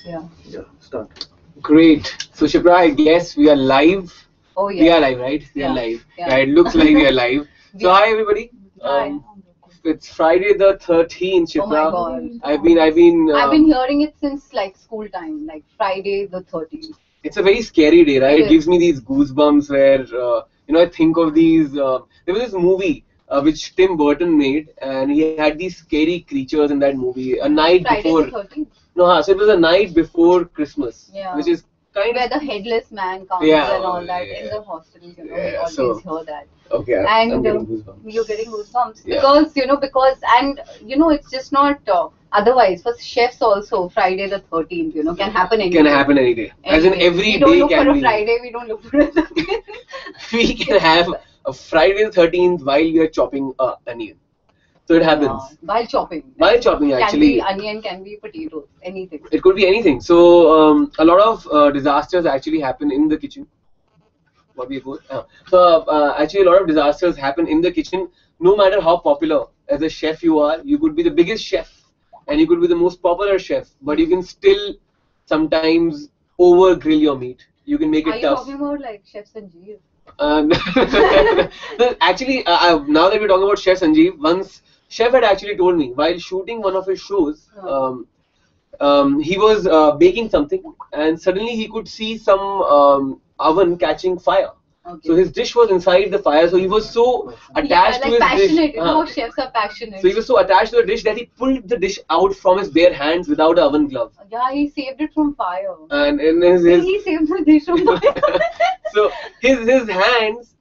Yeah. Yeah, start. Great. So Shipra, I guess we are live. Oh We yeah. are live, right? We are Yeah. live. Yeah. Yeah, it looks like we are live. We So are. hi everybody. Hi. It's Friday the 13th, Oh my Shipra. God. I've been. I've been hearing it since like school time, like Friday the 13th. It's a very scary day, right? It It gives is. me these goosebumps where I think of these. There was this movie which Tim Burton made, and he had these scary creatures in that movie. A night Friday before. the 13th. No, so it was a night before Christmas, Yeah. which is kind Where of. the headless man comes Yeah, and all that in yeah. the hostels, we Yeah, always so hear that. okay, I'm And getting goosebumps. you're getting goosebumps Yeah. because it's just not otherwise for chefs also Friday the 13th can happen any Can day. happen any day. As in Anyway, every we don't day look can for a be. Friday, we don't look for a 13th. We can have a Friday the 13th while we are chopping onion. So it happens. Yeah, while chopping. While chopping, Can actually. be onion, can be potatoes, anything. It could be anything. So a lot of disasters actually happen in the kitchen. What we go. Actually, a lot of disasters happen in the kitchen. No matter how popular as a chef you are, you could be the biggest chef, and you could be the most popular chef, but you can still sometimes over grill your meat. You can make Are it you tough. talking about like Chef Sanjeev? No, actually, now that we're talking about Chef Sanjeev, once Chef had actually told me while shooting one of his shows, he was baking something, and suddenly he could see some oven catching fire. Okay. So his dish was inside the fire, so he was so attached like to his passionate. dish. You know how chefs are passionate. So he was so attached to the dish that he pulled the dish out from his bare hands without an oven glove. Yeah, he saved it from fire. And in his He saved the dish from fire. so his hands,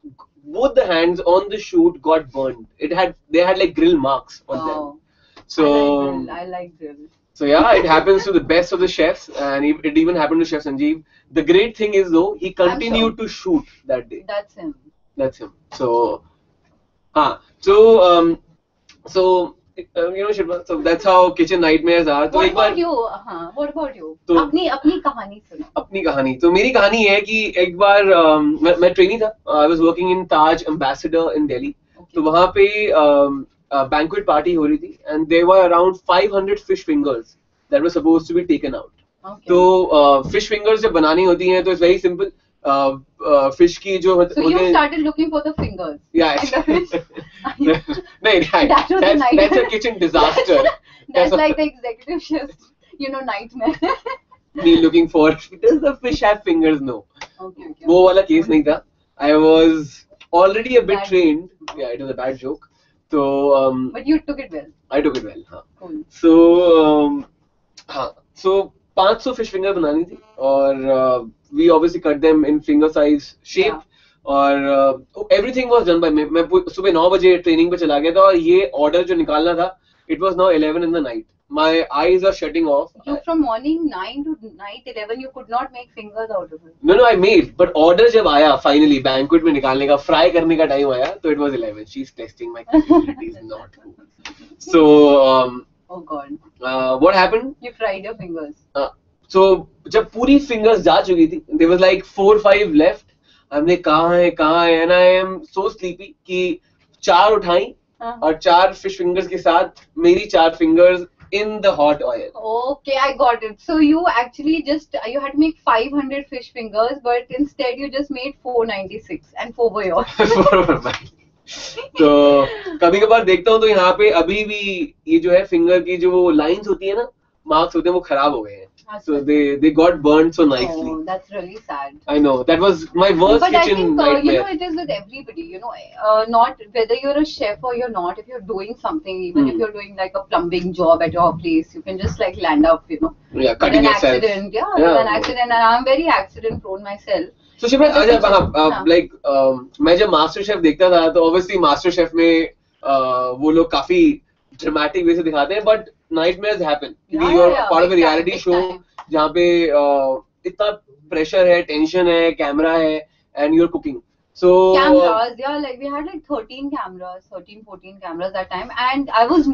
both the hands on the shoot got burned. They had like grill marks on them. So I like grill. So yeah, it happens to the best of the chefs, and it even happened to Chef Sanjeev. The great thing is though, he continued to shoot that day. That's him. That's him. So, Shilpa, so that's how kitchen nightmares are. What about you? What about you? तो अपनी कहानी सुनो. अपनी कहानी तो मेरी कहानी है कि एक बार मैं ट्रेनी था. I was working in Taj Ambassador in Delhi. तो वहाँ पे banquet party हो रही थी, and there were around 500 fish fingers that were supposed to be taken out. Okay. तो fish fingers जब बनानी होती हैं तो it's very simple. Fish की जो So you started looking for the fingers. Yeah. No, that's a kitchen disaster. That's like the executive chef's, nightmare. Me looking for, does the fish have fingers? No. Okay. वो वाला case नहीं था. I was already a bit trained. Yeah, it was a bad joke. So but you took it well. I took it well. हाँ. Cool. So 500 fish finger बनानी थी, और we obviously cut them in finger size shape. Yeah. और everything was done by me. मैं सुबह 9 बजे training पे चला गया था, और ये ऑर्डर जो निकालना था, it was now 11 in the night. My eyes are shutting off. You from morning 9 to night 11, you could not make fingers out of it. No, I made. But order जब आया finally banquet में निकालने का, fry करने का time आया, तो it was 11. She's testing my capabilities, not cool. So oh God. What happened? You fried your fingers. So जब पूरी fingers जा चुकी थी, there was like 4-5 left. हमने कहाँ है, and I am so sleepy कि 4 उठाई, और 4 fish fingers के साथ मेरी 4 fingers in the hot oil. Okay, I got it. So you actually you had to make 500 fish fingers, but instead you just made 496 and 4 were yours. तो कभी कभार देखता हूँ तो यहाँ पे अभी भी ये जो है फिंगर की जो लाइंस होती है ना, मार्क्स होते हैं, वो खराब हो गए हैं. So they got burned so nicely. Oh, that's really sad. I know, that was my worst but kitchen But I think nightmare. it is with everybody. Not whether you're a chef or you're not. If you're doing something, even if you're doing like a plumbing job at your place, you can just like land up, Yeah, cutting an yourself. accident. Yeah, with an accident, and I'm very accident prone myself. So Shipra, like मैं जब master chef देखता था तो obviously master chef में वो लोग काफी dramatic way से दिखाते हैं, but nightmares happen. You're part of a reality show जहाँ पे इतना pressure है, tension है, camera है, and you're cooking. So cameras, like we had like 13 cameras, 13, 14 cameras that time, and I was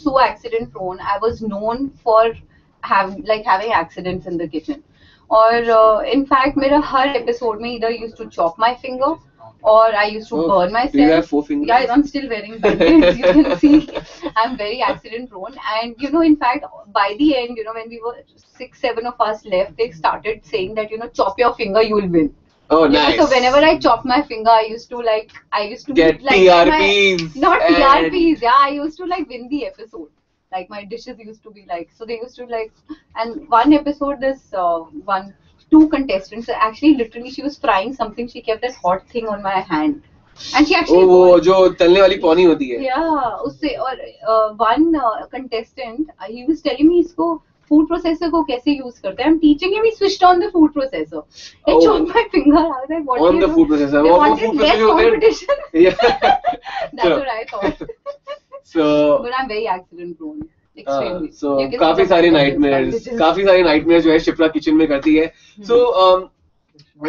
so accident prone. I was known for having accidents in the kitchen. Or in fact, मेरा हर episode में either used to chop my finger or I used to burn myself. Do you have 4 fingers? Yeah, I'm still wearing bandages. You can see I'm very accident prone. And in fact, by the end, when we were 6, 7 of us left, they started saying that chop your finger, you will win. Oh, nice. So whenever I chop my finger, I used to get like TRPs. not TRPs. Yeah, I used to win the episode. Like my dishes used to be so they used to and one episode, this two contestants, actually literally she was frying something, she kept that hot thing on my hand and she actually वो जो तलने वाली पौनी होती है. Yeah, उससे और one contestant, he was telling me इसको food processor को कैसे use करते हैं. I'm teaching him, he switched on the food processor. He chopped my finger. I was like, what on the food processor. They wanted less competition. Yeah. That's what I thought. So, but I'm very accident prone. Extremely. So काफी सारे nightmares जो है Shipra kitchen में करती है. So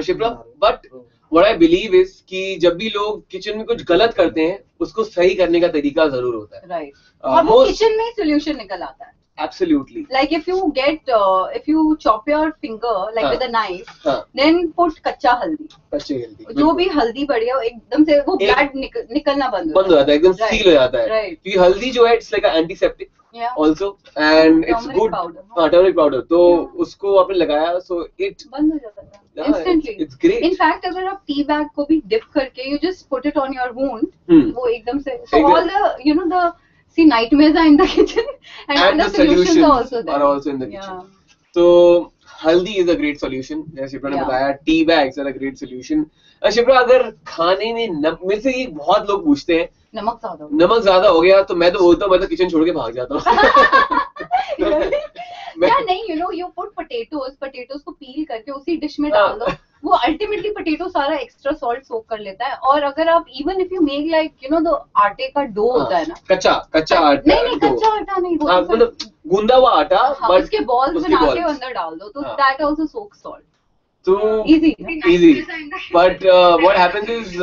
Shipra, but what I believe is कि जब भी लोग किचन में कुछ गलत करते हैं, उसको सही करने का तरीका जरूर होता है. Right. और वो किचन में solution निकल आता है. Absolutely. Like if you chop your finger with a knife, then put कच्चा हल्दी. जो भी हल्दी पड़ी है, एकदम से वो blood निकलना बंद हो जाता है, एकदम सील हो जाता है. Right. हल्दी जो है, it's like an antiseptic. Yeah. Also, and it's turmeric good. Powder. Turmeric powder. तो उसको आपने लगाया, so it बंद हो जाता है. Instantly. It's great. In fact, अगर आप tea bag को भी dip करके, you just put it on your wound, वो एकदम से. So all the nightmares are in the kitchen, and the solutions are also there. Are also in the kitchen. So haldi is a great solution. जैसे शिप्रा ने बताया, tea bags are a great solution. Shipra, अगर खाने में मेरे से ये बहुत लोग पूछते हैं, नमक ज्यादा हो गया, तो मैं तो बोलता हूँ, मैं तो किचन छोड़ के भाग जाता हूँ. या नहीं, you put potatoes को पील करके उसी डिश में डाल दो, वो अल्टीमेटली पोटैटो सारा एक्स्ट्रा सॉल्ट सोक कर लेता है. और अगर आप even if you make the आटे का डो होता है ना, कच्चा आटा, नहीं कच्चा आटा नहीं, मतलब गूंदा हुआ आटा, उसके बॉल्स बना के अंदर डाल दो, तो that also soak salt. So easy. But what happens is,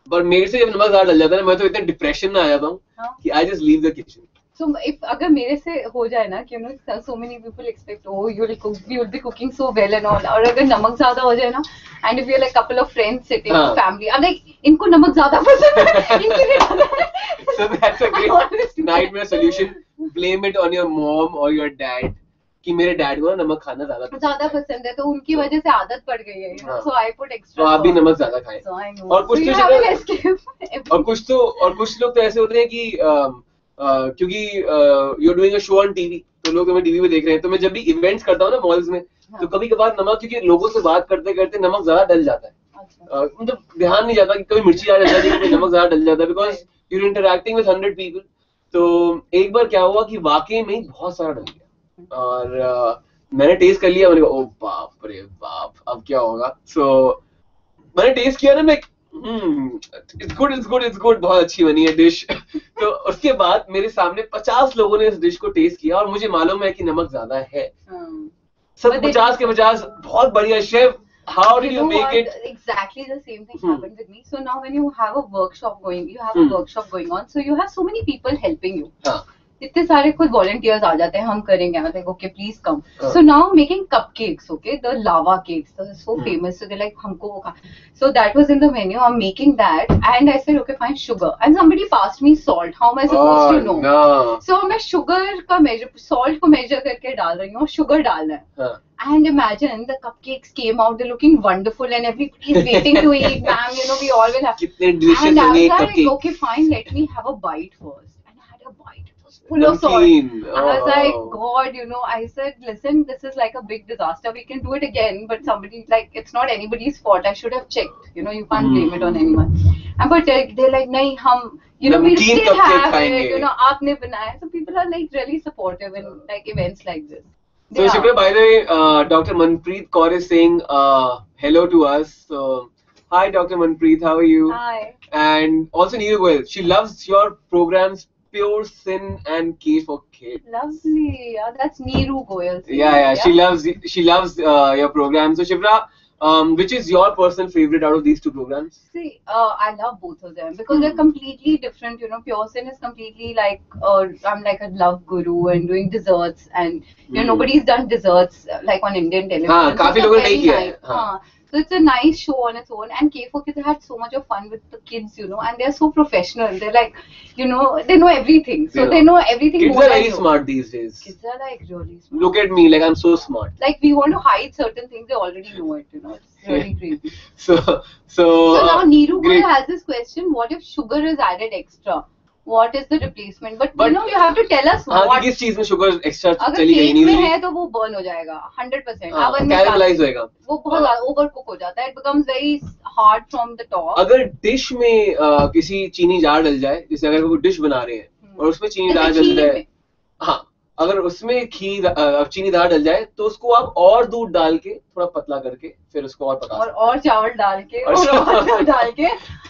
but मेरे से जब नमक ज़्यादा डल जाता है, मैं तो इतने डिप्रेशन में आ जाता हूँ कि I just leave the kitchen. So if अगर मेरे से हो जाए ना कि so many people expect, oh, you will be cooking so well and all, और अगर नमक ज़्यादा हो जाए ना, and if you're like couple of friends sitting, family, I'm like, इनको नमक ज़्यादा पसंद है, इनके लिए ज़्यादा है. So that's a great nightmare solution. Blame it on your mom or your dad. कि मेरे डैड को नमक खाना ज्यादा पसंद है, तो उनकी वजह से आदत पड़ गई है. So I put extra. तो आप भी नमक ज्यादा खाएं. और कुछ लोग तो ऐसे होते हैं कि क्योंकि you're doing a show on TV, तो लोग हमें टीवी पे देख रहे हैं, तो मैं जब भी इवेंट्स करता हूँ ना मॉल्स में, तो कभी कभार नमक, क्योंकि लोगों से बात करते करते नमक ज्यादा डल जाता है. मतलब ध्यान नहीं जाता कि कभी मिर्ची ज्यादा डल जाती है, कभी नमक ज्यादा डल जाता है, because you're interacting with 100 people. तो एक बार क्या हुआ कि वाकई में बहुत सारा डल गया, और मैंने टेस्ट कर लिया, मैंने कहा ओ बाप रे बाप, अब क्या होगा. सो मैंने टेस्ट किया ना, मैं इट्स गुड, बहुत अच्छी बनी है डिश. तो उसके बाद मेरे सामने 50 लोगों ने इस डिश को टेस्ट किया, और मुझे मालूम है कि नमक ज्यादा है. सब 50 के 50 बहुत बढ़िया chef. How did you make it? Exactly the same thing happened with me. So now when you have a workshop going on, so you have so many people helping you. इतने सारे खुद वॉलंटियर्स आ जाते हैं, हम करेंगे, मतलब okay please come. So now making cupcakes, okay, the lava cakes, so famous, so they like हमको वो खा. So that was in the menu, I am making that, and I said okay fine, sugar, and somebody passed me salt. How am I supposed to know? So मैं sugar का major, salt को major करके डाल रही हूँ, sugar डालना है. And imagine the cupcakes came out, they're looking wonderful, and everybody is waiting to eat. Ma'am, we all will have. And I was like, okay, fine, let me have a bite first. And I had a bite. It was full of salt. I was like, God, I said, listen, this is like a big disaster. We can do it again, but somebody, like, it's not anybody's fault. I should have checked. You can't blame it on anyone. But they're like, nahi, we still have it. Aapne banaya. So people are like really supportive in like events like this. So Shipra, by the way, Dr. Manpreet Kaur is saying hello to us. So hi Dr. Manpreet, how are you? Hi. And also Neeru Goyal, she loves your programs Pure Sin and K for Kids. Lovely, yeah, that's Neeru Goyal. Yeah, she loves your program. So Shipra, which is your personal favorite out of these two programs? See, I love both of them because they're completely different. Pure Sin is completely like I'm like a love guru and doing desserts, and nobody's done desserts like on Indian television. काफी लोगों ने नहीं किया है. So it's a nice show on its own, and K4 Kids had so much of fun with the kids, you know, and they're so professional. They're like, you know, they know everything. So they know everything kids more are than very you. smart these days. Kids are like really smart. Look at me, like I'm so smart. Like we want to hide certain things, they already know it, you know. It's really crazy. So now Neeru great. has this question: what if sugar is added extra? What is the replacement? But you know, you have to tell us what. किस चीज में sugar extra अगर चली गई cake में है तो वो बर्न हो जाएगा 100%. ओवन में कैरेमलाइज होएगा. वो बहुत ज्यादा ओवर कुक हो जाता है. It becomes very hard from the top. अगर डिश में किसी चीनी जार डल जाए, जैसे अगर वो डिश बना रहे हैं और उसमें चीनी दार डल जाए, हाँ, अगर उसमें चीनी दार डल जाए तो उसको आप और दूध डाल के थोड़ा पतला करके फिर उसको और पका और चावल डाल के और डाल के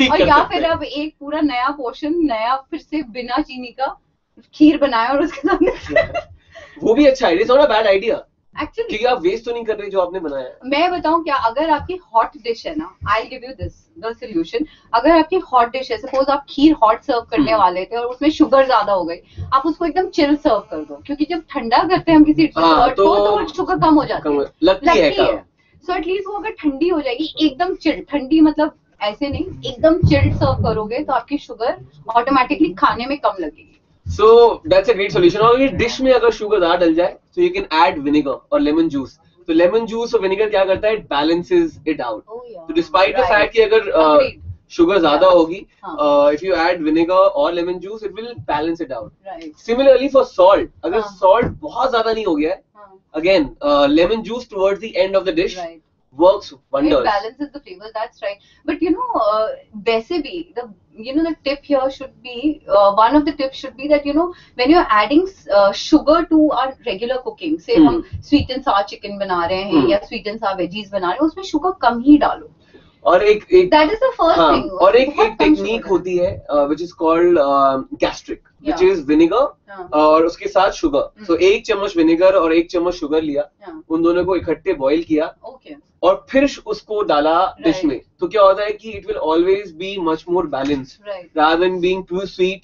और या फिर अब एक पूरा नया पोर्शन नया फिर से बिना चीनी का खीर बनाए और उसके साथ वो भी अच्छा idea. It's not a bad idea actually, क्योंकि आप वेस्ट तो नहीं कर रहे जो आपने बनाया है. मैं बताऊं क्या, अगर आपकी हॉट डिश है ना, I give you this the solution. अगर आपकी हॉट डिश है, सपोज आप खीर हॉट सर्व करने वाले थे और उसमें शुगर ज्यादा हो गई, आप उसको एकदम चिल सर्व कर दो, क्योंकि जब ठंडा करते हैं हम किसी तो शुगर कम हो जाती है, लगती है. सो एटलीस्ट वो अगर ठंडी हो जाएगी एकदम चिल, ठंडी मतलब ऐसे नहीं, एकदम चिल्ड सर्व करोगे तो आपकी शुगर ऑटोमेटिकली खाने में कम लगेगी. So that's a great solution. और ये डिश में अगर शुगर ज्यादा डल जाए, so you can add vinegar और lemon juice. तो lemon juice और vinegar क्या करता है? It balances it out. So despite the fact कि अगर शुगर ज्यादा होगी, if you add vinegar or lemon juice, it will balance it out. Similarly for salt, अगर salt बहुत ज्यादा नहीं हो गया है, again lemon juice towards the end of the dish works wonders. It balances the flavors. That's right. But you know, वैसे भी the tip here should be one of the tips should be that when you're adding sugar to our regular cooking, say हम sweet and sour chicken बना रहे हैं या sweet and sour veggies बना रहे हैं, उसमें sugar कम ही डालो. और एक that is the first thing. और एक टेक्निक होती है which is called gastric, which is vinegar और उसके साथ sugar. So एक चम्मच vinegar और एक चम्मच sugar लिया, उन दोनों को इकट्ठे बॉईल किया और फिर उसको डाला डिश में, तो क्या होता है कि it will always be much more balanced rather than being too sweet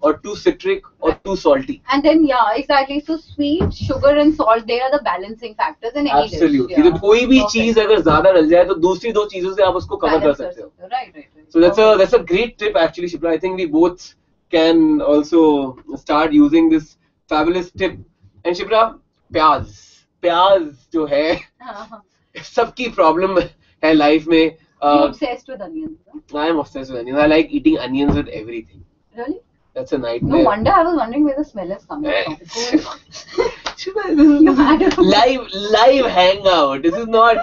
or too citric or too salty. And then exactly, so sweet, sugar and salt, they are the balancing factors in any dish. Absolutely. तो कोई भी चीज अगर ज्यादा डल जाए तो दूसरी दो चीजों से आप उसको कवर कर सकते हो. Right. So that's a great tip actually, Shipra. I think we both can also start using this fabulous tip. And Shipra, प्याज जो है सबकी प्रॉब्लम है लाइफ में. Obsessed with onions. I am obsessed with onions. I like eating onions with everything. Really? That's a nightmare. No wonder I was wondering where the smell is coming from. Live hangout. This is not.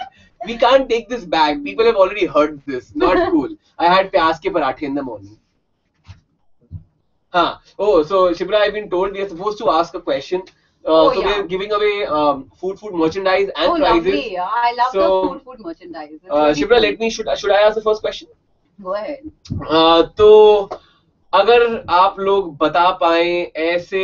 We can't take this back. People have already heard this. Not cool. I had प्याज के पराठे in the morning. So Shipra, I've been told we are supposed to ask a question. So we are giving away food merchandise and prizes. Lovely. I love the food merchandise. Shipra, should I ask the first question? Go ahead. तो अगर आप लोग बता पाए ऐसे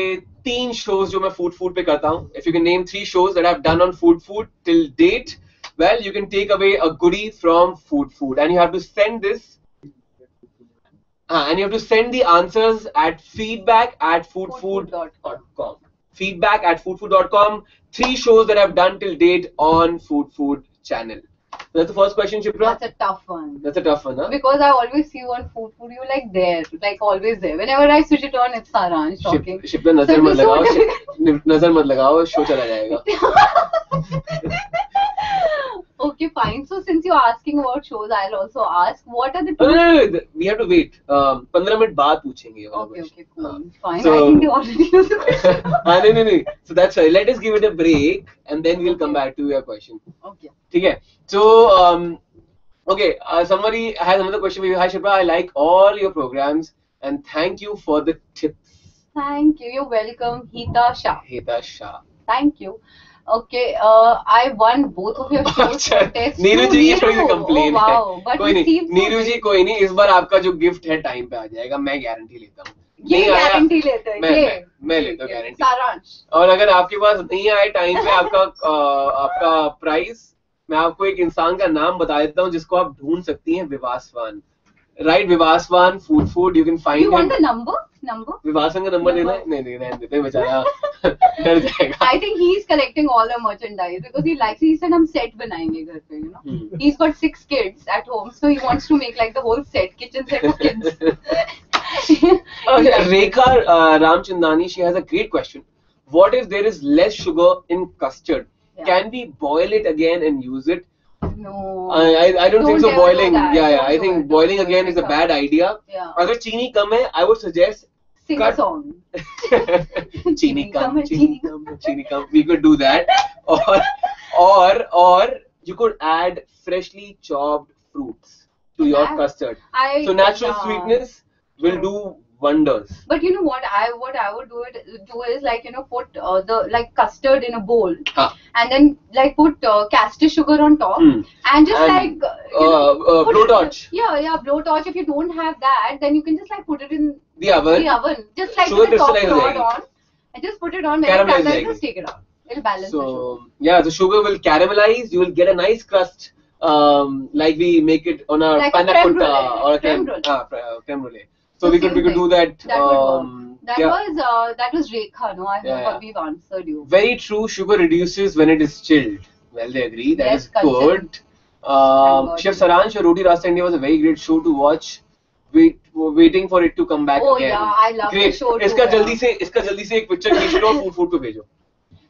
3 shows जो मैं food पे करता हूँ, if you can name 3 shows that I've done on food till date, well, you can take away a goodie from food, and you have to send this. And you have to send the answers at feedback@foodfood.com. Feedback@foodfood.com. 3 shows that I've done till date on FoodFood channel. So that's the first question, Shipra. That's a tough one. That's a tough one, huh? Because I always see you on FoodFood. You're like there, like always there. Whenever I switch it on, it's Saransh talking. Shipra, नजर मत लगाओ, show चला जाएगा. Okay, fine. So since you're asking about shows, I'll also ask. What are the 2? No. We have to wait. 15 minute बाद पूछेंगे. Okay, cool. Fine. So, I think they already know the question. No. So that's why. Let us give it a break, and then we'll come back to your question. Okay. ठीक है. So somebody has another question for you. Hi Shipra, I like all your programs, and thank you for the tips. Thank you. You're welcome, Hita Shah. Thank you. Okay, I won both of your shows. Neeru जी की थोड़ी सी complain है. कोई नहीं, नीरू जी कोई नहीं, इस बार आपका जो गिफ्ट है टाइम पे आ जाएगा, मैं गारंटी लेता हूँ. ये गारंटी लेते हैं. मैं लेता हूँ गारंटी. सारांश. और अगर आपके पास नहीं आए टाइम पे आपका प्राइस, मैं आपको एक इंसान का नाम बता देता हूँ जिसको आप ढूंढ सकती हैं, विवासवान. Right, Vivaswan, FoodFood, you can find You want him. the number? Vivaswan का नंबर लेना है? नहीं रहने देते हैं बेचारा डर जाएगा. I think he's collecting all the merchandise because he likes. He said हम set बनाएंगे घर पे, you know. He's got 6 kids at home, so he wants to make like the whole set, kitchen set for kids. Rekha Ramchandani, she has a great question. What if there is less sugar in custard? Yeah. Can we boil it again and use it? No. I don't think so. ever do Boiling, that. yeah. Don't I do think it. boiling Don't do again it. is a bad idea. Yeah. अगर चीनी कम है, I would suggest Sing cut- a song. चीनी कम. We could do that, or you could add freshly chopped fruits to your custard. So natural sweetness will do wonders. But you know what I would do is like, you know, put the like custard in a bowl and then like put caster sugar on top and just like blowtorch. Blowtorch. If you don't have that, then you can just like put it in the oven. Just like Sugar put the top crystallize rod jayegi. on and just put it on. When it Caramelize caramelize, jayegi. just take it out. It'll balance the sugar. So yeah, the sugar will caramelize. You will get a nice crust, like we make it on our Like a panna creme cotta brulee. or a Creme creme brulee. So we could do that. That was Rekha, no? I hope we've answered you. Very true. Sugar reduces when it is chilled. Well, they agree. That Yes, is good. Chef Saransh, Roti Rasta India was a very great show to watch. Waiting for it to come back Oh again. yeah, I love the show too. इसका जल्दी से एक picture खींच लो, FoodFood पे भेजो.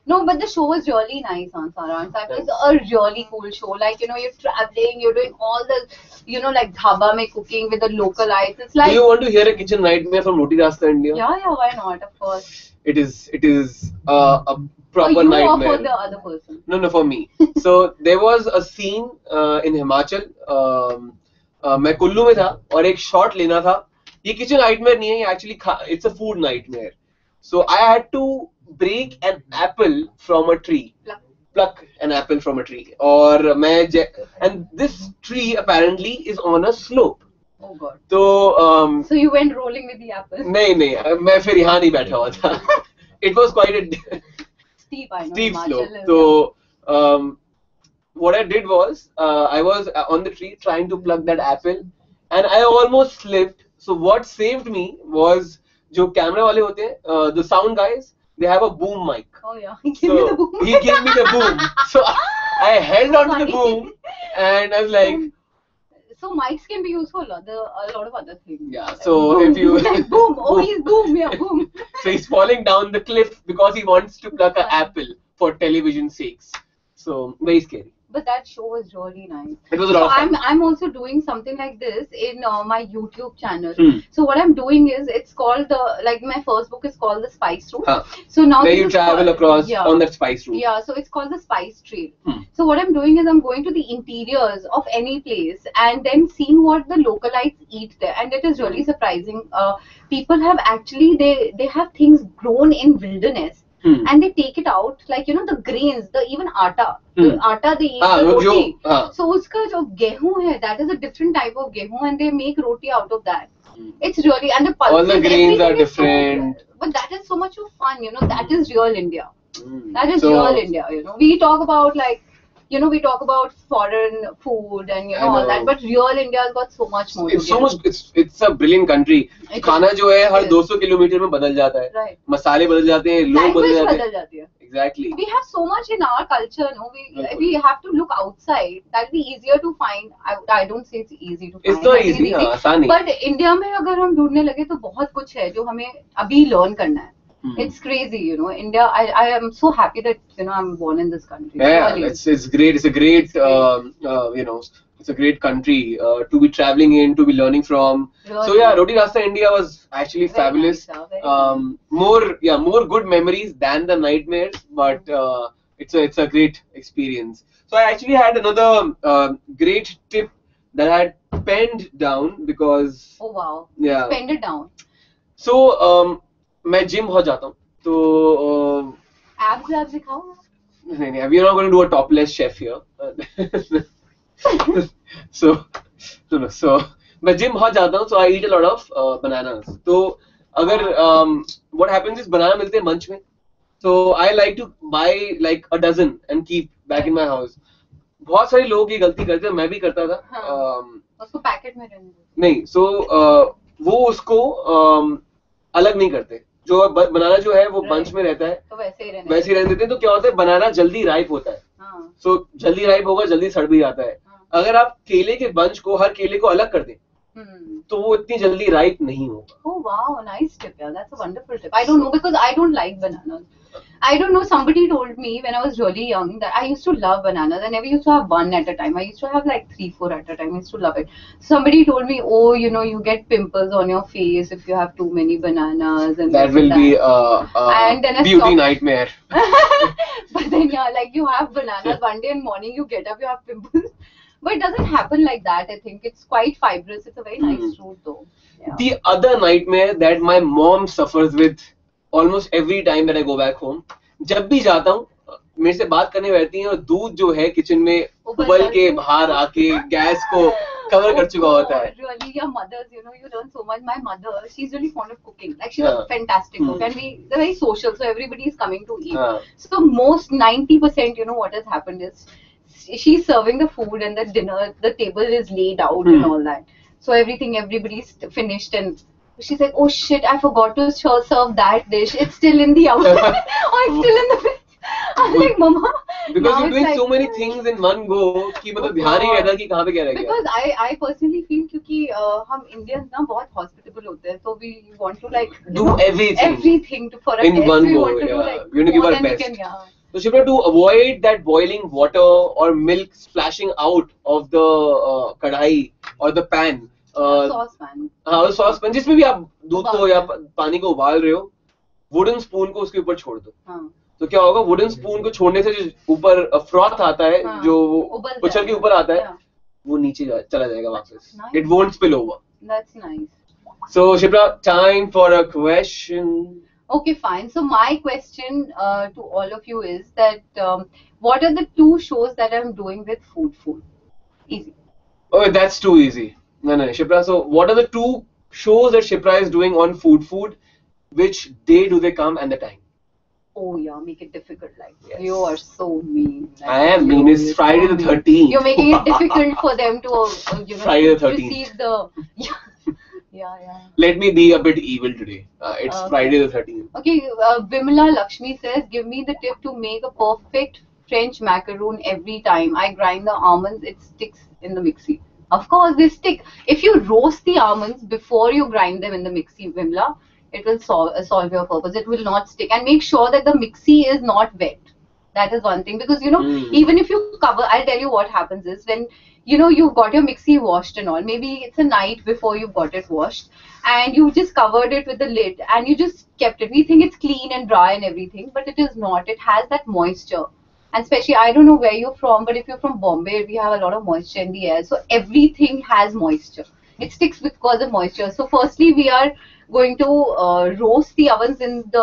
No, but the show was really nice, Saransh. It was a really cool show. Like, you know, you're traveling, you're doing all the, you know, like dhaba mein cooking with the localites. It's like. Do you want to hear a kitchen nightmare from Roti Rasta India? Yeah, why not? Of course. It is a proper for you nightmare. Or for the other person? No, for me. So there was a scene in Himachal. मैं कुल्लू में था और एक shot लेना था. ये kitchen nightmare नहीं है, actually it's a food nightmare. So I had to break an apple from a tree. Pluck an apple from a tree. And this tree apparently is on a slope. Oh God. So you went rolling with the apple? नहीं मैं फिर यहाँ नहीं बैठा हुआ था. It was quite a steep slope. So what I did was I was on the tree trying to pluck that apple and I almost slipped. So what saved me was जो camera वाले होते हैं, the sound guys, they have a boom mic. Oh yeah, he gave me the boom. He gave me the boom. So I held on to the boom and I was like. So mics can be used for a lot of other things. Yeah. So if you boom, he's boom, yeah, boom. So he's falling down the cliff because he wants to pluck an apple for television sakes. So very scary. But that show was really nice. It was a lot of fun. I'm also doing something like this in my YouTube channel. So what I'm doing is, it's called my first book is called The Spice Route. So now where you travel across on that spice route. Yeah, so it's called The Spice Trail. So what I'm doing is I'm going to the interiors of any place and then seeing what the localites eat there, and it is really surprising. People have actually they have things grown in wilderness. And they take it out, like, you know, the grains, even atta. The atta they eat, the roti. So uska jo gehu hai, that is a different type of gehu, and they make roti out of that. It's really, and the pulses, all the grains are different. But that is so much of fun, you know. That is real India. That is real India, you know. We talk about we talk about foreign food and all that, but real India has got so much more. It's a brilliant country. खाना जो है हर 200 kilometre में बदल जाता है. Right. मसाले बदल जाते हैं, लोग बदल जाते हैं. Exactly. We have so much in our culture, no? We have to look outside. That'll be easier to find. I don't say it's easy to find. It's not easy, आसान नहीं. But India में अगर हम ढूंढने लगे तो बहुत कुछ है जो हमें अभी learn करना है. It's crazy, you know. India, I am so happy that I'm born in this country. Yeah, really. It's great. It's a great it's a great country to be traveling in, to be learning from. Really? So yeah, Roti Rasta India was actually very fabulous. Nice, more good memories than the nightmares, but it's a great experience. So I actually had another great tip that I had penned down because. Oh wow! Yeah. Penned it down. So मैं gym बहुत जाता हूँ तो abs दिखाओ. नहीं we are not going to do a topless chef here. so मैं gym बहुत जाता हूँ, so I eat a lot of bananas. तो अगर what happens is banana मिलते हैं मंच में, so I like to buy like a dozen and keep back in my house. बहुत सारे लोग ये गलती करते हैं, मैं भी करता था. उसको पैकेट में रहने दो। नहीं, so वो उसको अलग नहीं करते, जो बनाना जो है वो बंच में रहता है, तो वैसे ही रहने देते हैं। तो क्या होता है, बनाना जल्दी राइप होता है। सो जल्दी राइप होगा, जल्दी सड़ भी जाता है। अगर आप केले के बंच को, हर केले को अलग कर दें, तो वो इतनी जल्दी राइप नहीं होगा। Oh wow, nice tip, yeah. That's a wonderful tip. I don't know because I don't like bananas. I don't know. Somebody told me when I was really young that I used to love bananas. I never used to have one at a time. I used to have like 3, 4 at a time. I used to love it. Somebody told me, oh, you know, you get pimples on your face if you have too many bananas, and that will be and then beauty nightmare. But then yeah, like you have bananas one day in morning, you get up, you have pimples. But it doesn't happen like that. I think it's quite fibrous. It's a very nice fruit, though. Yeah. The other nightmare that my mom suffers with almost every time that I go back home, जब भी जाता हूँ, मेरे से बात करने बैठती हैं और दूध जो है किचन में उबल के बाहर आके गैस को कवर कर चुका होता है. Really, your mothers, you know, you learn so much. My mother, she's really fond of cooking. Like she's a fantastic cook, and they're very social, so everybody is coming to eat. So most 90%, you know, what has happened is she's serving the food and the dinner, the table is laid out and all that. So everybody's finished and she's like, oh shit, I forgot to serve that dish. It's still in the oven or it's still in the fridge. I'm like, Mama. Because you're doing so many things in one go कि मतलब ध्यान ही रहता कि कहाँ पे क्या रह गया. Because I personally feel क्योंकि हम Indians ना बहुत hospitable होते हैं, so we want to like do everything for a in guest. one We go. want to do like we want to give our best. So Shipra, to avoid that boiling water or milk splashing out of the कढ़ाई or the pan, saucepan. हाँ, saucepan जिसमें भी आप दूध को या पानी को उबाल रहे हो, वुडन स्पून को उसके ऊपर छोड़ दो. तो क्या होगा, वुडन स्पून को छोड़ने से जो ऊपर फ्रॉथ आता है, जो उछल के ऊपर आता है, वो नीचे चला जाएगा वापस. It won't spill over. That's nice. So Shipra, time for a question. Okay, fine. So my question to all of you is that what are the 2 shows that I'm doing with FoodFood? Easy. Oh, that's too easy. No, Shipra. So what are the 2 shows that Shipra is doing on FoodFood? Which day do they come and the time? Oh yeah, make it difficult like that. You are so mean. Like, I am mean. It's Friday the 13th. You're making it difficult for them to, you know, Friday the 13th. receive the. Yeah. Let me be a bit evil today. It's Friday the 13th. Okay, Vimla Lakshmi says, give me the tip to make a perfect French macaroon every time. I grind the almonds, it sticks in the mixie. Of course, they stick. If you roast the almonds before you grind them in the mixie, Vimla, it will solve your purpose. It will not stick. And make sure that the mixie is not wet. That is one thing. Because, you know, even if you cover, I'll tell you what happens is when, you know, you've got your mixie washed and all. Maybe it's a night before you've got it washed. And you just covered it with the lid. And you just kept it. We think it's clean and dry and everything. But it is not. It has that moisture. And especially, I don't know where you're from. But if you're from Bombay, we have a lot of moisture in the air. So everything has moisture. It sticks because of moisture. So firstly, we are going to roast the almonds in the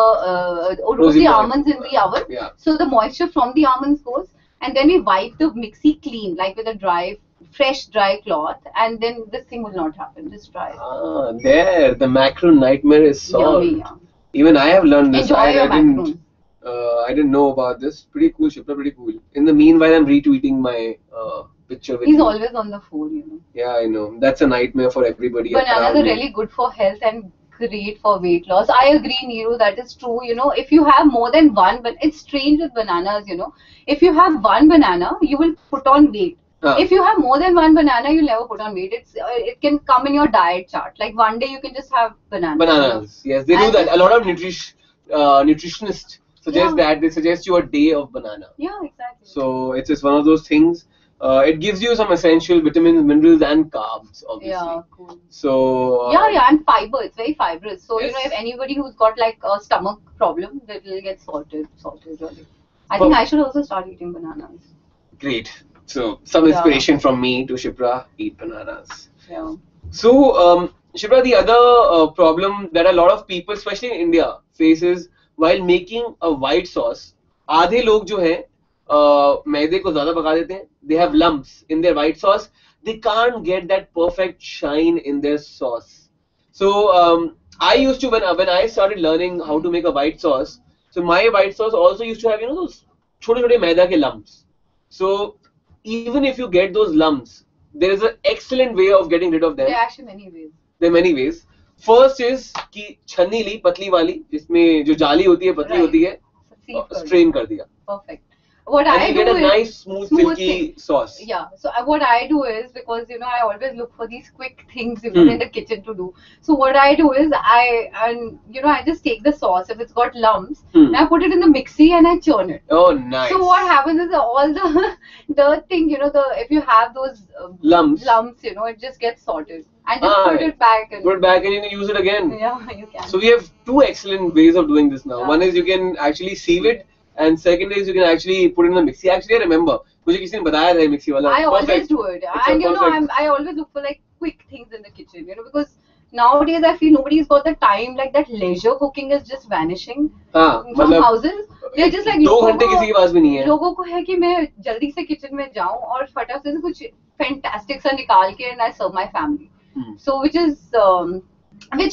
oven. Yeah. So the moisture from the almonds goes, and then we wipe the mixie clean, like with a fresh dry cloth, and then this thing will not happen. Just try it. There, the macaroon nightmare is solved. Yummy, yeah. Even I have learned this. Enjoy your macaroons. I didn't know about this. Pretty cool, Shipra, pretty cool. In the meanwhile, I'm retweeting my picture with He's you. always on the phone, you know. Yeah, I know. That's a nightmare for everybody. Bananas are really good for health and great for weight loss. I agree, Neeru, that is true. You know, if you have more than one, but it's strange with bananas, you know. If you have one banana, you will put on weight. If you have more than one banana, you'll never put on weight. It can come in your diet chart. Like one day you can just have bananas. Bananas, yes, they do that. A lot of nutritionists suggest that. They suggest you a day of banana. Yeah, exactly. So it's just one of those things. It gives you some essential vitamins, minerals, and carbs, obviously. Yeah, cool. So yeah, and fiber. It's very fibrous. So you know, if anybody who's got like a stomach problem, that will get sorted really. I think I should also start eating bananas. Great. So some inspiration from me to Shipra: eat bananas. Yeah. So Shipra, the other problem that a lot of people, especially in India, faces while making a white sauce. आधे लोग जो हैं मैदे को ज़्यादा पका देते हैं. They have lumps in their white sauce. They can't get that perfect shine in their sauce. So I used to when I started learning how to make a white sauce. So my white sauce also used to have, you know, those छोटे-छोटे मैदा के lumps. So even if you get those lumps, there is an excellent way of getting rid of them. There are actually many ways. There are many ways. First is कि छन्नी ली पतली वाली जिसमें जो जाली होती है पतली होती है, strain कर दिया. Perfect. What and I you do get a is nice smooth silky sauce. Yeah. So what I do is, because I always look for these quick things in the kitchen to do. So what I do is I just take the sauce if it's got lumps and I put it in the mixie and I churn it. Oh, nice. So what happens is all the thing if you have those lumps it just gets sorted. And just put it back and you can use it again. Yeah, you can. So we have two excellent ways of doing this now. One is you can actually sieve it. And second is you can actually put it in the mixie. Actually, I remember. मुझे किसी ने बताया था mixie वाला. I always do it. And I always look for like quick things in the kitchen. Because nowadays I feel nobody's got the time. Like that leisure cooking is just vanishing from houses. They're just like 2 घंटे किसी के पास भी नहीं है. लोगों को है कि मैं जल्दी से kitchen में जाऊँ और फटाक से कुछ fantastic सा निकाल के and I serve my family. So which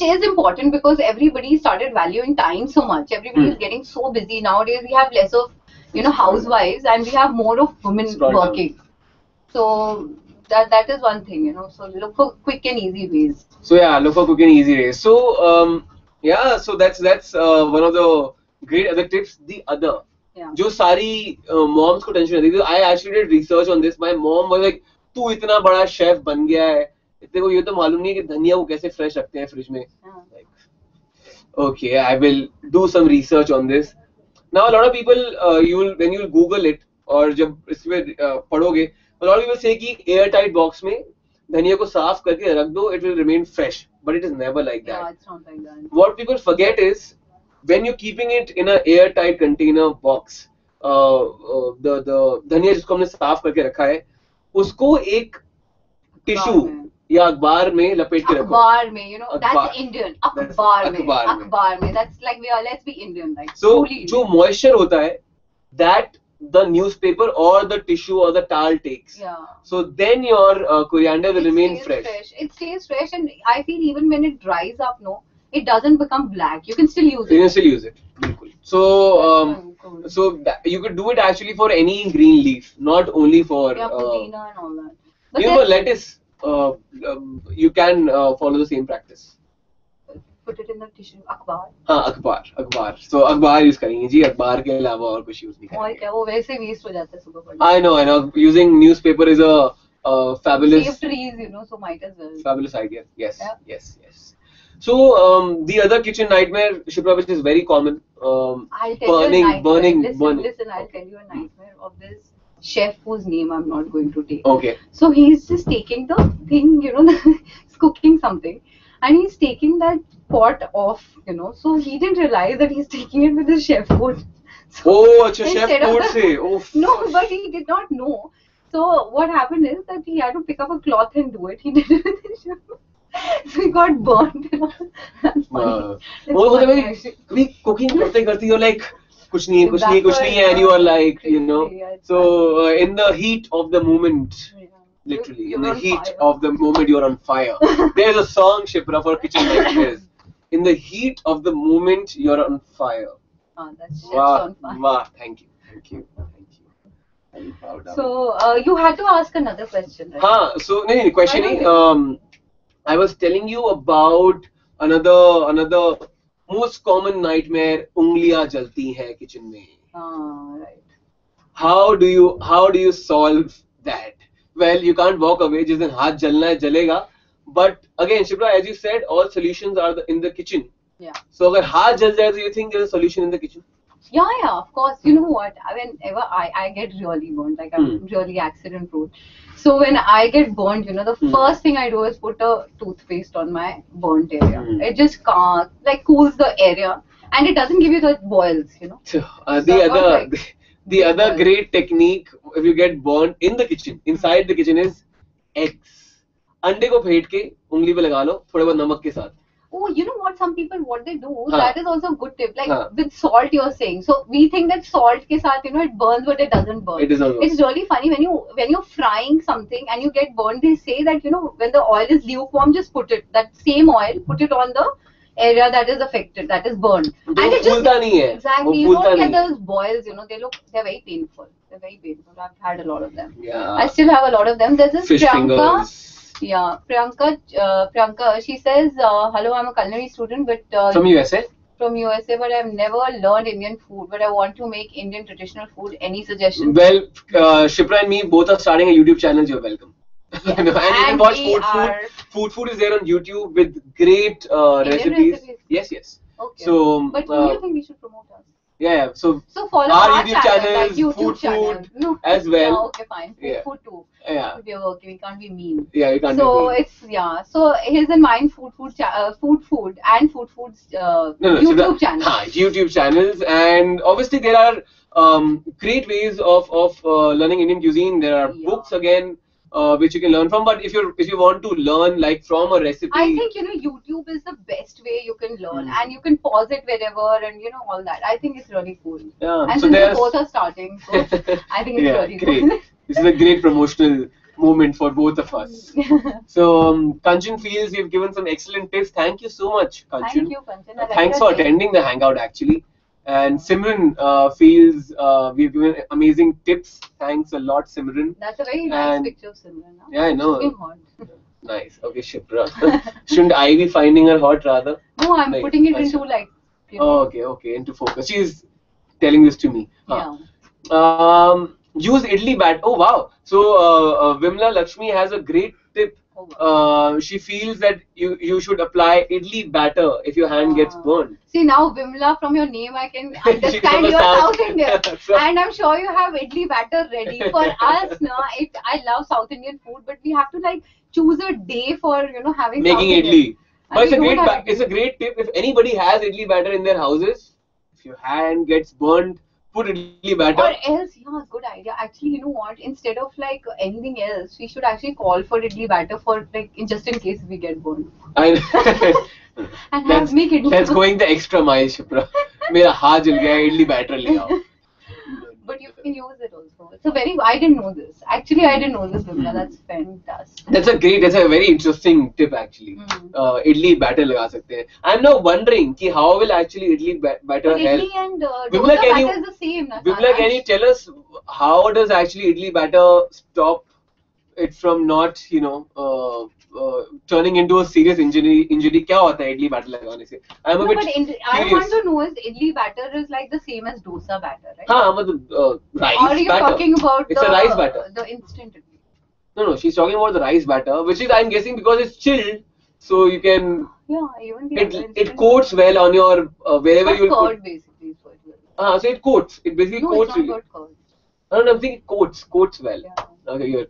is important because everybody started valuing time so much. Everybody is getting so busy nowadays. We have less of housewives and we have more of women working. So that is one thing. So look for quick and easy ways. So yeah, look for quick and easy ways. So so that's one of the great other tips. The other, जो सारी moms को tension रहती थी. I actually did research on this. My mom was like, तू इतना बड़ा chef बन गया है. इतने को ये तो मालूम नहीं है कि धनिया को कैसे फ्रेश रखते हैं फ्रिज में. Okay, I will do some research on this. Now a lot of people when you Google it और जब इसमें पढ़ोगे, a lot of people say कि airtight box में धनिया को साफ करके रख दो, it will remain fresh, but it is never like that. Yeah, it's not like that. What people forget is when you're keeping it in a airtight container box, the धनिया जिसको हमने साफ करके रखा है, उसको एक टिश्यू या अखबार में लपेट के रखो. अखबार में, that's Indian. अखबार में. That's like let's be Indian, right? So जो moisture होता है, that the newspaper or the tissue or the towel takes. Yeah. So then your coriander will remain fresh. It stays fresh, and I feel even when it dries up, it doesn't become black. You can still use it. You can still use it. So you could do it actually for any green leaf, not only for pudeena and all that. But even for lettuce. You can follow the same practice. Put it in the tissue. अखबार. हाँ, अखबार. So अखबार use करेंगे जी. अखबार के अलावा और कुछ use नहीं करेंगे. और क्या वो वैसे waste हो जाता है सुबह पढ़ने. I know. Using newspaper is a fabulous. Save trees, so might as well. Fabulous idea. Yes. So the other kitchen nightmare, Shipra, which is very common. I'll tell you a nightmare. Burning. Listen, I'll tell you a nightmare of this chef whose name I'm not going to take. Okay. So he's just taking the thing, he's cooking something, and he's taking that pot off, So he didn't realize that he's taking it with the chef food. So chef food se. No, but he did not know. So what happened is that he had to pick up a cloth and do it. He did it with the chef food. So he got burnt. That's funny. Kभी cooking करते हो like कुछ नहीं है, and you are like, so in the heat of the moment, literally in the heat of the moment you're on fire. There's a song, Shipra, for kitchen nightmares. In the heat of the moment you're on fire. That's on fire. Wow, thank you. So you had to ask another question, right? So no, question is, I was telling you about another most common nightmare, उंगलियां जलती हैं kitchen में. Right. How do you solve that? Well, you can't walk away. जिस दिन हाथ जलना है जलेगा. But again, Shipra, as you said, all solutions are in the kitchen. Yeah. So अगर हाथ जल जाए, do you think there's a solution in the kitchen? Yeah, of course. You know what? Whenever I get really burnt, like I'm really accident prone. So when I get burnt, the first thing I do is put a toothpaste on my burnt area. It just cools the area, and it doesn't give you the boils, The other great technique if you get burnt in the kitchen, inside the kitchen, is eggs. अंडे को फेंट के उंगली पे लगा लो थोड़े बहुत नमक के साथ. Oh, you know what what they do? That is also a good tip. Like with salt, you're saying. So we think that salt ke saath, it burns, but it doesn't burn. It doesn't burn. It's really funny when you're frying something and you get burned. They say that when the oil is lukewarm, just put that same oil, put it on the area that is affected, that is burned. And it just exactly, you don't get those boils, you know, they're very painful. They're very painful. I've had a lot of them. Yeah. I still have a lot of them. There's this Fish Priyanka. fingers. Yeah, Priyanka, she says, hello, I'm a culinary student, but from USA? From USA, but I've never learned Indian food, but I want to make Indian traditional food. Any suggestions? Well, Shipra and me both are starting a YouTube channel. You're welcome. Yes. And you can watch FoodFood. FoodFood is there on YouTube with great recipes. Yes. Okay. So, but do you think we should promote us? Yeah. So follow our YouTube channel, like YouTube channel. No. As well. Yeah, okay, fine. Food too. Yeah. We are working. We can't be mean. Yeah, we can't so be mean. It's So here's in mind FoodFood's YouTube channel. YouTube channels, and obviously there are great ways of learning Indian cuisine. There are books again. Which you can learn from, but if you want to learn like from a recipe, I think YouTube is the best way you can learn, and you can pause it wherever, and all that. I think it's really cool. Yeah. And so since we both are starting, so I think it's really great. cool. This is a great promotional moment for both of us. So Kanchan feels you've given some excellent tips. Thank you so much, Kanchan. Thank you, Kanchan. Thanks for attending the Hangout actually. And Simran feels we've given amazing tips. Thanks a lot, Simran. That's a very nice picture of Simran. Yeah, I know. Looking hot. Nice. Okay, Shipra. Shouldn't I be finding her hot rather? No, I'm putting it into like. Okay, into focus. She's telling this to me. Yeah. Use idli batter. Oh wow. So Vimla Lakshmi has a great tip. She feels that you should apply idli batter if your hand gets burned. See now, Vimla, from your name I can understand you're South Indian, and I'm sure you have idli batter ready. For us, I love South Indian food, but we have to like choose a day for having making South idli. Indian. But it's a great tip. If anybody has idli batter in their houses, if your hand gets burned, put idli batter. Or else, good idea. Actually, you know what? Instead of like anything else, we should actually call for idli batter for like just in case we get burned. And make idli. That's going the extra mile, Shipra. Mera हाथ जल गया idli batter ले आओ. But you can use it also. It's I didn't know this. Actually, I didn't know this, Vimla. That's fantastic. That's a very interesting tip actually. Idli batter लगा सकते हैं. I'm now wondering कि how will actually idli batter help? Idli and dosa batter is the same. Vimla, can you tell us how does actually idli batter stop it from not turning into a serious injury? क्या होता है idli batter लगाने से? I want to know is idli batter is like the same as dosa batter, right? हाँ, मतलब rice batter. Or are you talking about it's a rice batter. The instant idli? No, she's talking about the rice batter, which is I'm guessing because it's chilled, so you can. Yeah, even it coats well on your wherever you curd basically. So it coats. It basically coats. No, it's not curd. No, I'm thinking coats well. Yeah. Okay,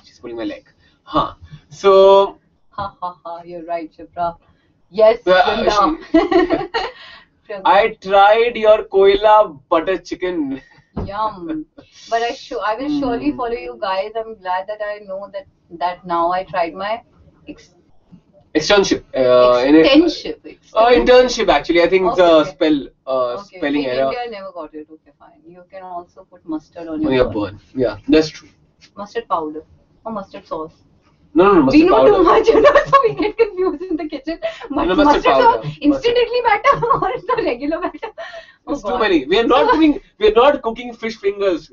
she's pulling my leg. So. You're right, Shipra. Yes, I tried your Goila butter chicken. Yum. But I will surely follow you guys. I'm glad that I know that now I tried my externship. Internship actually. I think it's a spelling error. India, I never got it. Okay, fine. You can also put mustard on your burn. Yeah, that's true. Mustard powder or mustard sauce. No, mustard powder. We know too much, so we get confused in the kitchen. Mustard powder. Instant idli batter or the regular batter? It's too many. We are not cooking fish fingers.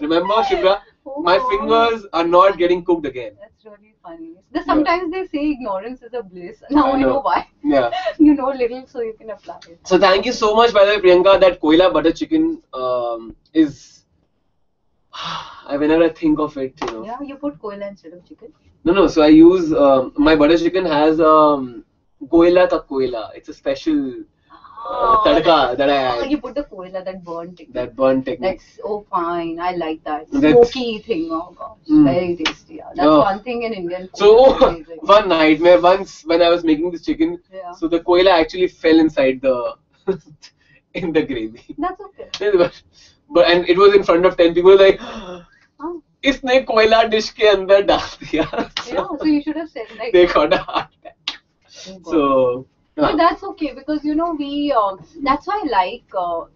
Remember, Shipra? My fingers are not getting cooked again. That's really funny. Sometimes they say ignorance is a bliss. Now I know why. Yeah. You know little, so you can apply it. So thank you so much, by the way, Priyanka. That Goila butter chicken is. Whenever I think of it, Yeah, you put Goila instead of chicken. No. So I use my butter chicken has Goila ka Goila. It's a special tadka that I add. You put the Goila, that burnt technique. That's fine. I like that smoky thing. Oh gosh, very tasty. Yeah. That's one thing in Indian food. So one night, once when I was making this chicken, so the Goila actually fell inside the in the gravy. That's okay. And it was in front of 10 people, like, इसने कोयला dish के अंदर डाल दिया. So you should have said like. They got a heart attack. So. But that's okay because we that's why I like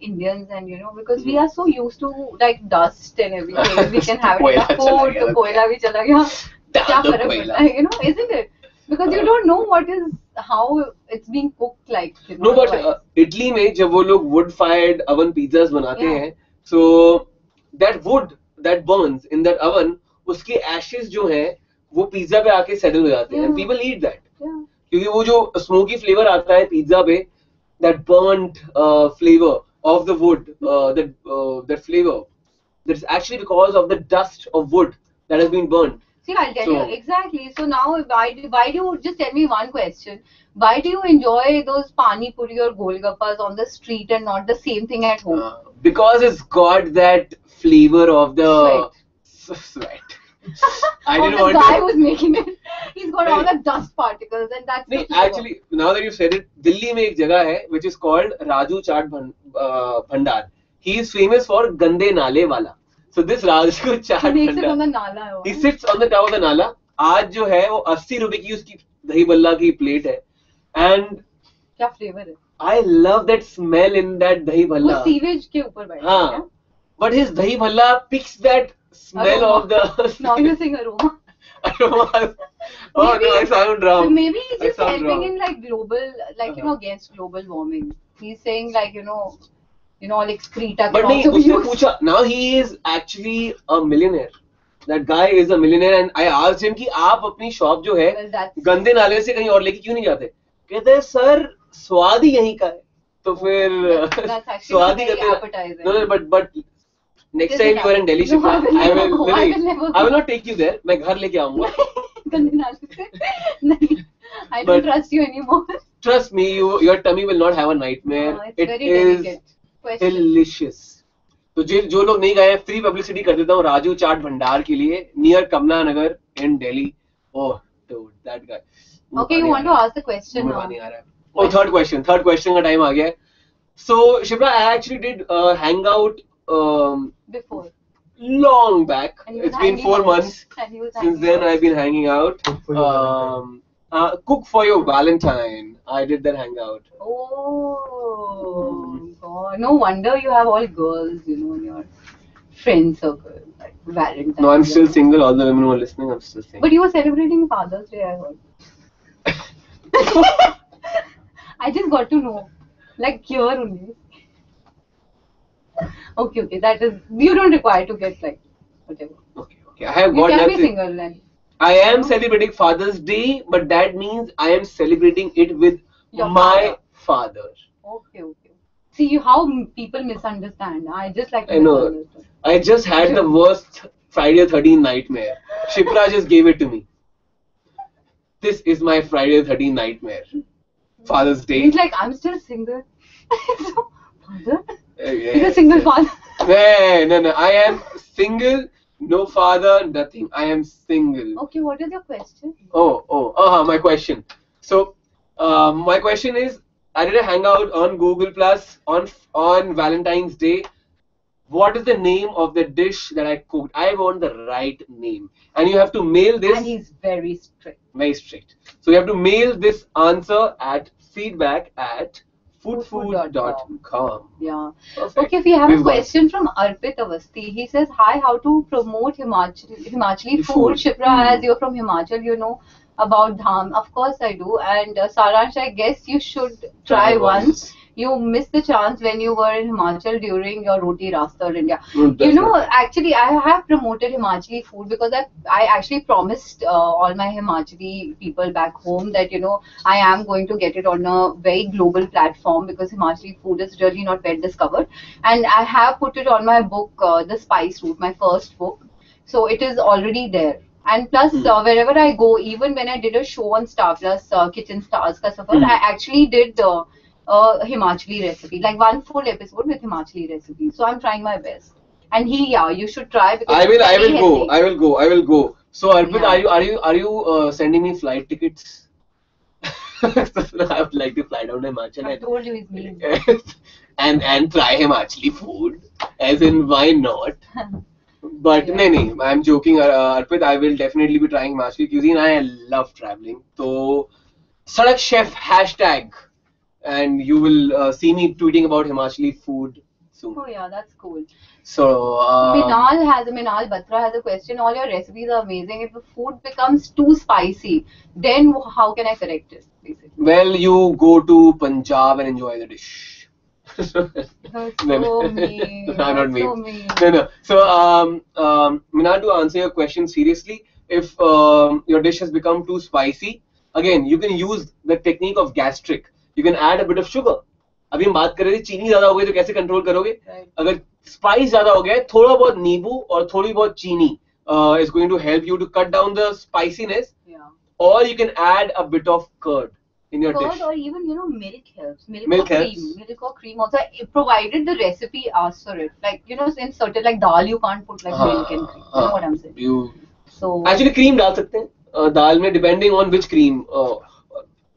Indians and because we are so used to like dust and everything. We can have it in our food. The koila bhi chala gaya. Kya farak padta hai, isn't it? Because you don't know what is how it's being cooked, like, you know. No, but otherwise. Italy में जब वो लोग wood fired oven pizzas बनाते Yeah. हैं, so that wood that burns in that oven, उसके ashes जो हैं वो pizza पे आके settle हो जाते हैं, and Yeah. people eat that. Yeah. क्योंकि वो जो smoky flavor आता है pizza पे, that burnt flavor of the wood, that flavor, that's actually because of the dust of wood that has been burned. See, I'll tell So- you exactly. So now, why do you just tell me one question? Why do you enjoy those pani puri or golgappas on the street and not the same thing at home? Because it's got that flavor of the sweat. I Or didn't the want guy to. who's making it, he's got all नहीं. the dust particles, and that's the नहीं, flavor. actually, now that you said it, Delhi में एक जगह है which is called Raju चाट भंडार. He is famous for गंदे नाले वाला. So this Raju chaat He makes it on भंडार. the nala. He sits on the top of the नाला. आज जो है वो 80 रुपए की उसकी दही बल्ला की प्लेट है. And क्या flavor है? I love that smell in that dahi वो bhalla. सीवेज के ऊपर बैठा है हाँ. क्या? But his dahi bhalla picks that smell Aroma. of the Now you're saying aroma. aroma. Oh Maybe- no, I sound wrong. So maybe he's I just sound helping wrong. in like global, like you know, against global warming. He's saying like you know, like excreta But can नहीं, also be उसने used. पूछा. Now he is actually a millionaire. That guy is a millionaire, and I asked him कि आप अपनी shop जो है Well, that's गंदे नाले से कहीं और लेके क्यों नहीं जाते? कहते हैं सर स्वाद ही यहीं का है. तो फिर that's actually स्वाद ही very कहते हैं. appetizing. No, but next This time is you are in Delhi, No, Shipra, I will I will. never- I will never I will go. not take you there. मैं घर लेके आऊंगा. गंदे नाले से नहीं, I don't But- trust you anymore. Trust me, your tummy will not have a nightmare. It's It very is delicate. Question. delicious. तो जो लोग नहीं गए हैं, फ्री पब्लिसिटी कर देता हूँ राजू चाट भंडार के लिए, near Kamla Nagar in Delhi. Oh dude, that guy. Okay, you want to ask the question मुंह now? पानी आ रहा है. Oh, third question का टाइम आ गया है. So Shipra, I actually did Hangout Before. long back. And he was It's been hanging 4 out. months. And he was Since hanging then, out. I've been hanging out. Cook for your Valentine. Cook for your Valentine. I did that hangout. Oh, God. No wonder you have all girls, you know, in your friend circle, like Valentine's. No, I'm still single. All the women who are listening, I'm still single. But you were celebrating Father's Day, I heard. I just got to know. Like, here only. Okay, that is. You don't require to get, like, whatever. Okay. I have You got can be nothing. single then. I am celebrating Father's Day, but that means I am celebrating it with Your my father. Okay. See how people misunderstand. I just like to I know. misunderstand. I just had the worst Friday 13 nightmare. Shipra just gave it to me. This is my Friday 13 nightmare. Father's Day. He's like, I'm still single. So, father? Yes, He's a single yes. father. No. I am single, no father, nothing. I am single. Okay, what is your question? My question. So, my question is, I did a hangout on Google Plus on Valentine's Day. What is the name of the dish that I cooked? I want the right name, and you have to mail this. And he's very strict. Very strict. So you have to mail this answer at feedback@foodfood.com. Yeah. Perfect. Okay, we have We've a got- question from Arpit Avasti. He says, hi, how to promote Himachali The food? food. Shipra, as you're from Himachal, you know about dham. Of course I do. And Saransh, I guess you should try once. You missed the chance when you were in Himachal during your Roti Rasta India. You know, actually, I have promoted Himachali food because I actually promised all my Himachali people back home that, you know, I am going to get it on a very global platform because Himachali food is really not well discovered. And I have put it on my book, The Spice Route, my first book. So it is already there. And plus, wherever I go, even when I did a show on Star Plus, Kitchen Stars Ka Safar, I actually did Himachali recipe, like one full episode with Himachali recipes. So I'm trying my best. And you should try because I it's will very go. healthy. I will go. So Arpit, Yeah. are you sending me flight tickets? I would like to fly down to Himachal I told you it's me. and try Himachali food. As in, why not? But no, I'm joking, Arpit. I will definitely be trying Himachali cuisine. I love traveling. So, Sadak Chef hashtag, and you will see me tweeting about Himachali food soon. Oh yeah, that's cool. So, Minal Batra has a question. All your recipes are amazing. If the food becomes too spicy, then how can I correct it? basically? Well, you go to Punjab and enjoy the dish. So mean. I'm not So mean. mean. No. So, Minal, to answer your question seriously, if your dish has become too spicy, again, you can use the technique of gastric. You can add a bit of sugar. अभी हम बात कर रहे थे चीनी ज्यादा हो गई तो कैसे कंट्रोल करोगे? अगर स्पाइस ज्यादा हो गया है, थोड़ा बहुत नींबू और थोड़ी बहुत चीनी is going to help you to cut down the spiciness. Yeah. Or you can add a bit of curd in your dish. Curd or even milk helps. Milk or helps. cream. Milk or cream also, provided the recipe asks for it. Like in certain like dal you can't put like milk and cream. You know what I'm saying? So actually cream डाल सकते हैं दाल में depending on which cream.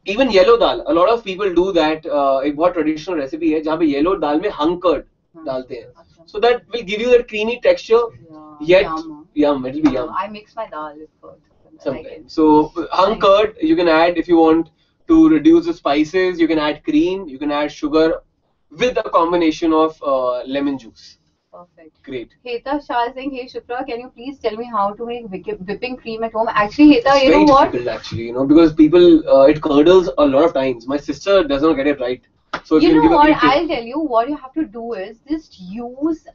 Even yellow dal, a lot of people do that. एक बहुत traditional recipe है जहाँ पे yellow dal में hung curd डालते हैं. So that will give you that creamy texture. Yeah, Yet yum, it'll be yum. I mix my dal with curd. Sometimes. So hung curd you can add if you want to reduce the spices. You can add cream. You can add sugar with a combination of lemon juice. Perfect. Great. Heta Shah is saying, hey Shipra, can you please tell me how to make whipping cream at home? Actually, Heta, it's you know very what? difficult actually, because people it curdles a lot of times. My sister does not get it right. So if You can know give a what? quick tip. I'll tell you what you have to do is just use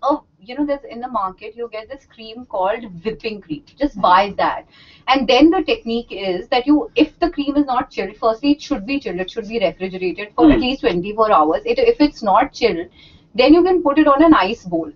there's in the market you get this cream called whipping cream. Just buy that. And then the technique is that if the cream is not chilled, firstly it should be chilled. It should be refrigerated for at least 24 hours. If it's not chilled, then you can put it on an ice bowl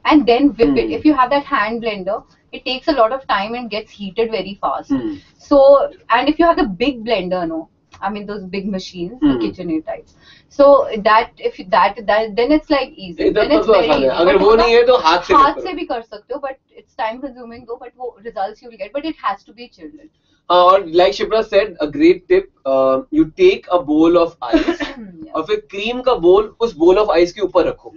and then whip it. If you have that hand blender, it takes a lot of time and gets heated very fast. So, and if you have the big blender, I mean those big machines, the KitchenAid types. So then it's like easy. Then it's very easy. अगर वो नहीं है तो हाथ से भी कर सकते हो, but it's time consuming though. But वो results you will get, but it has to be chilled. Or like Shipra said, a great tip. You take a bowl of ice, और फिर cream का bowl उस bowl of ice के ऊपर रखो,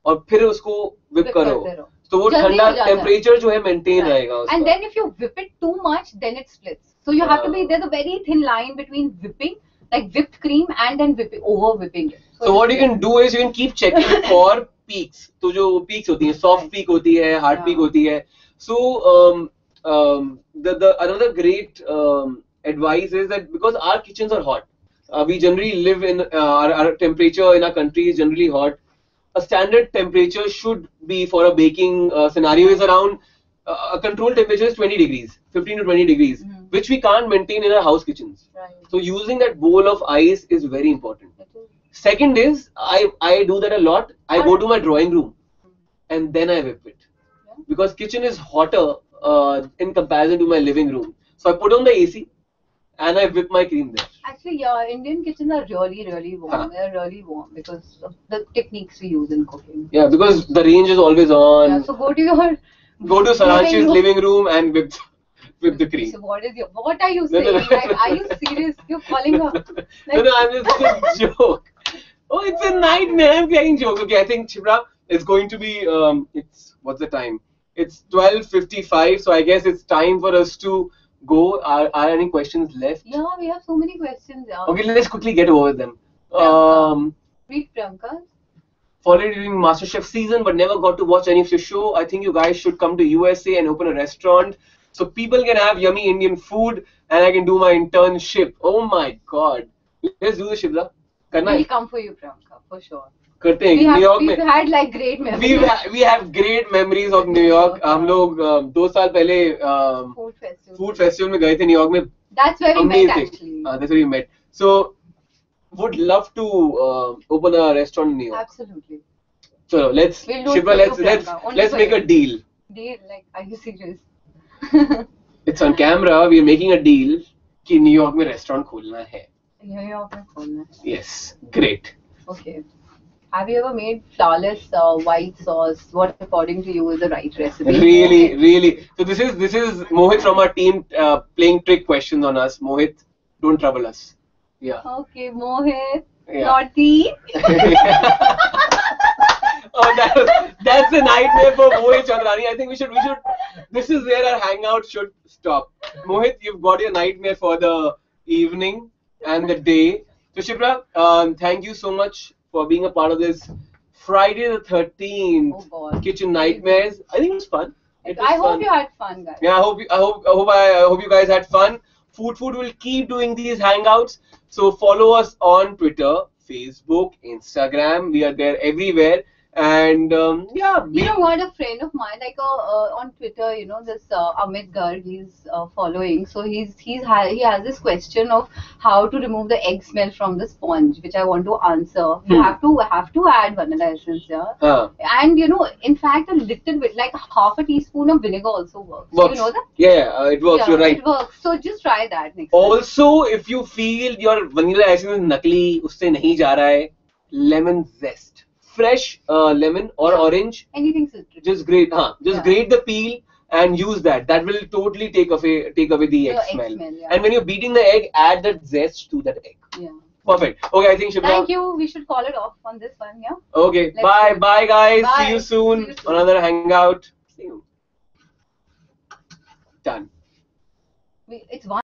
और फिर उसको whip करो. तो वो ठंडा temperature जो है maintain रहेगा उसका. And then if you whip it too much, then it splits. So you have to there's a very thin line between whipping, like whipped cream, and then over whipping it. So what you can do is you can keep checking for peaks. तो जो peaks होती हैं, soft peak होती है, hard peak होती है. So the another great advice is that because our kitchens are hot, we generally live in our temperature in our country is generally hot. A standard temperature should be for a baking scenario is around a controlled temperature is 20 degrees, 15 to 20 degrees, which we can't maintain in our house kitchens. So using that bowl of ice is very important. Second is I do that a lot. I go to my drawing room and then I whip it because kitchen is hotter in comparison to my living room. So I put on the AC and I whip my cream there. Actually, Indian kitchens are really warm. They're really warm because of the techniques we use in cooking. Yeah, because the range is always on. Yeah, so go to Saransh's living room and whip the cream. So what are you saying? Like, are you serious? You're calling her? Like, No, I'm just a joke. Oh, it's a nightmare. I'm playing joke. Okay, I think Shipra is going to be. What's the time? It's 12:55. So I guess it's time for us to go. Are any questions left? Yeah, we have so many questions. Yeah. Okay, let's quickly get over them. Read Priyanka. Followed during MasterChef season, but never got to watch any of your show. I think you guys should come to USA and open a restaurant so people can have yummy Indian food and I can do my internship. Oh my God! Let's do this, Shipra. We'll come for you, Priyanka, for sure. करते हैं New York में. We've had like great memories. We have great memories of New York. हम लोग 2 साल पहले food festival में गए थे New York में. That's where we met actually. That's where we met. So would love to open a restaurant in New York. Absolutely. So Shipra, let's make a deal. Deal? Like, are you serious? It's on camera. We are making a deal कि New York में restaurant खोलना है. New York में खोलना है. Yes, great. Okay. Have you ever made flawless white sauce? What, according to you, is the right recipe? Really. So this is Mohit from our team playing trick questions on us. Mohit, don't trouble us. Yeah. Okay, Mohit. Yeah. Naughty. Oh, that's a nightmare for Mohit Chandrani. I think we should. This is where our hangout should stop. Mohit, you've got your nightmare for the evening and the day. So Shipra, thank you so much for being a part of this Friday the 13th Kitchen Nightmares. I think it was fun. I hope you had fun, guys. Yeah, I hope you guys had fun. FoodFood will keep doing these hangouts. So follow us on Twitter, Facebook, Instagram. We are there everywhere. And yeah, You know what? A friend of mine, like on Twitter, you know, this Amit Garg, he's following. So he has this question of how to remove the egg smell from the sponge, which I want to answer. You have to add vanilla essence, yeah. And you know, in fact, a little bit, like half a teaspoon of vinegar also works. Do you know that? Yeah, it works. Yeah, you're right. It works. So just try that next time. Also, if you feel your vanilla essence is nakli, usse nahi ja raha hai, lemon zest. Fresh lemon or orange, anything citrus. just grate the peel and use that. That will totally take away the egg smell. Yeah. And when you're beating the egg, add that zest to that egg. Yeah. Perfect. Okay, I think Shipra. Thank you. We should call it off on this one, yeah? Okay. Bye guys. Bye. See you soon. Another hangout. See you. Done. It's one.